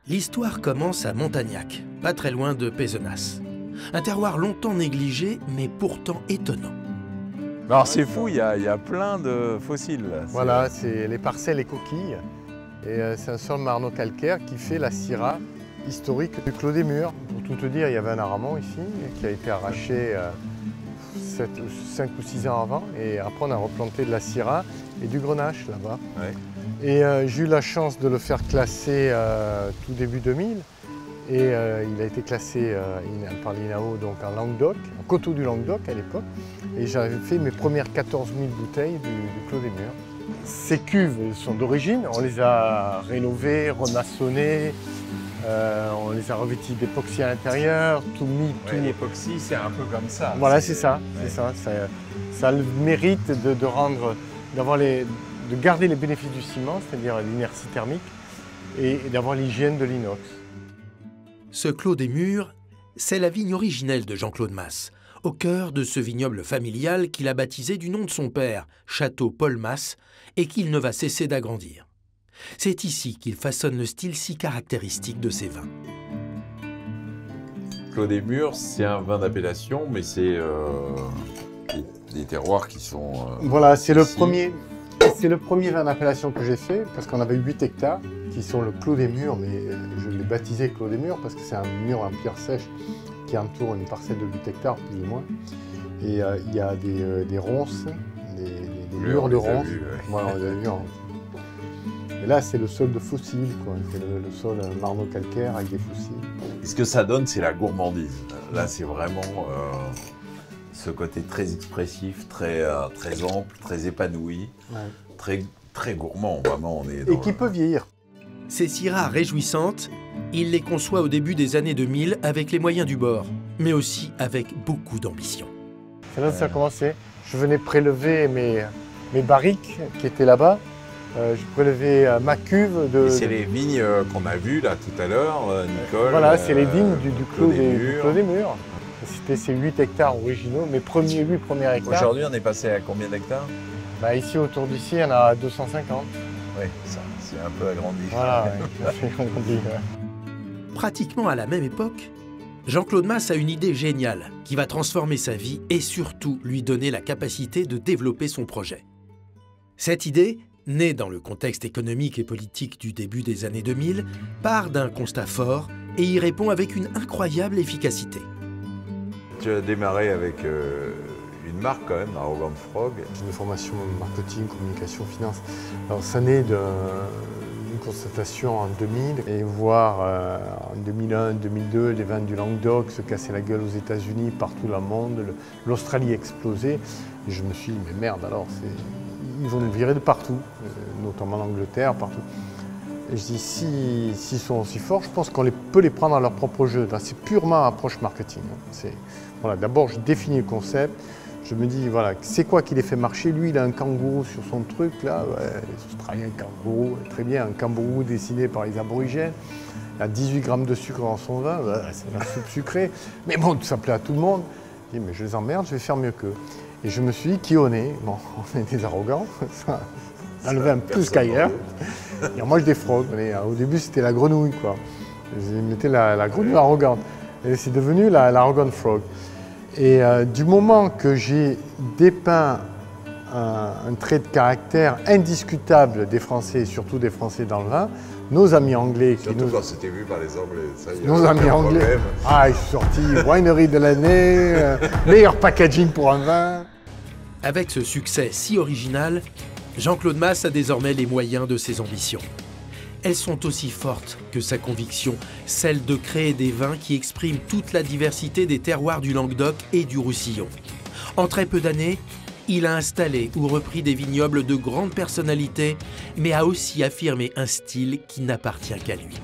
L'histoire commence à Montagnac, pas très loin de Pézenas. Un terroir longtemps négligé, mais pourtant étonnant. Alors c'est fou, il y a plein de fossiles. Là. Voilà, c'est les parcelles et coquilles. Et c'est un sol marno-calcaire qui fait la syrah historique du Clos des Murs. Pour tout te dire, il y avait un aramon ici qui a été arraché 5 ou 6 ans avant. Et après, on a replanté de la syrah et du grenache là-bas. Ouais. Et j'ai eu la chance de le faire classer tout début 2000. Et il a été classé par l'INAO donc en Languedoc, en coteau du Languedoc à l'époque. Et j'avais fait mes premières 14 000 bouteilles du Clos des Murs. Ces cuves sont d'origine, on les a rénovées, remaçonnées, on les a revêties d'époxy à l'intérieur, tout mis. Ouais, l'époxy, c'est un peu comme ça. Voilà, c'est ça, ouais. ça a le mérite de garder les bénéfices du ciment, c'est-à-dire l'inertie thermique, et d'avoir l'hygiène de l'inox. Ce Clos des Murs, c'est la vigne originelle de Jean-Claude Mas, au cœur de ce vignoble familial qu'il a baptisé du nom de son père, Château Paul Mas, et qu'il ne va cesser d'agrandir. C'est ici qu'il façonne le style si caractéristique de ses vins. Clos des Murs, c'est un vin d'appellation, mais c'est des terroirs qui sont... Voilà, c'est le premier vin d'appellation que j'ai fait, parce qu'on avait 8 hectares, qui sont le Clos des Murs, mais je l'ai baptisé Clos des Murs, parce que c'est un mur en pierre sèche qui entoure une parcelle de 8 hectares, plus ou moins. Et il y a des ronces, des murs de ronces. Voilà, on les a vus. Et là, c'est le sol de fossiles, quoi. C'est le sol marno-calcaire avec des fossiles. Et ce que ça donne, c'est la gourmandise. Là, c'est vraiment ce côté très expressif, très ample, très épanoui, ouais. très gourmand. Vraiment, on est dans et qui peut vieillir. Ces syrahs réjouissantes, il les conçoit au début des années 2000 avec les moyens du bord, mais aussi avec beaucoup d'ambition. C'est là que ça a commencé. Je venais prélever mes barriques qui étaient là-bas. Je prélevais ma cuve de... C'est les vignes qu'on a vues là tout à l'heure, Nicole. Voilà, c'est les vignes du Clos des Murs. Murs. C'était ces 8 hectares originaux, mes 8 premiers hectares. Aujourd'hui, on est passé à combien d'hectares? Ici, autour d'ici, il y en a 250. Oui, ça, c'est un peu agrandi. Voilà, ouais, agrandi, ouais. Pratiquement à la même époque, Jean-Claude Mas a une idée géniale qui va transformer sa vie et surtout lui donner la capacité de développer son projet. Cette idée, née dans le contexte économique et politique du début des années 2000, part d'un constat fort et y répond avec une incroyable efficacité. Tu as démarré avec une marque quand même, Arrogant Frog. J'ai une formation marketing, communication, finance. Alors ça naît d'une constatation en 2000 et voir en 2001, 2002 les vins du Languedoc se casser la gueule aux États-Unis, partout dans le monde, l'Australie exploser. Et je me suis dit, mais merde alors, ils vont nous virer de partout, notamment l'Angleterre, partout. Et je dis, s'ils sont aussi forts, je pense qu'on peut les prendre à leur propre jeu. C'est purement approche marketing. Voilà, d'abord, je définis le concept. Je me dis, voilà, c'est quoi qui les fait marcher? Lui, il a un kangourou sur son truc, là. Ouais, les Australiens, kangourou, très bien. Un kangourou dessiné par les aborigènes. Il a 18 grammes de sucre dans son vin. Ouais, c'est la soupe sucrée. Mais bon, ça plaît à tout le monde. Je dis, mais je les emmerde, je vais faire mieux qu'eux. Et je me suis dit, qui on est? Bon, on est des arrogants. On a le vin plus qu'ailleurs. Et moi, je défraude. Au début, c'était la grenouille, quoi. Je mettais la grenouille arrogante. Et c'est devenu l'Arrogant Frog. Et du moment que j'ai dépeint un trait de caractère indiscutable des Français, et surtout des Français dans le vin, nos amis anglais... Surtout quand c'était vu par les Anglais, ça y est. Nos amis anglais, ils sont sortis, winery de l'année, meilleur packaging pour un vin. Avec ce succès si original, Jean-Claude Mas a désormais les moyens de ses ambitions. Elles sont aussi fortes que sa conviction, celle de créer des vins qui expriment toute la diversité des terroirs du Languedoc et du Roussillon. En très peu d'années, il a installé ou repris des vignobles de grandes personnalités, mais a aussi affirmé un style qui n'appartient qu'à lui.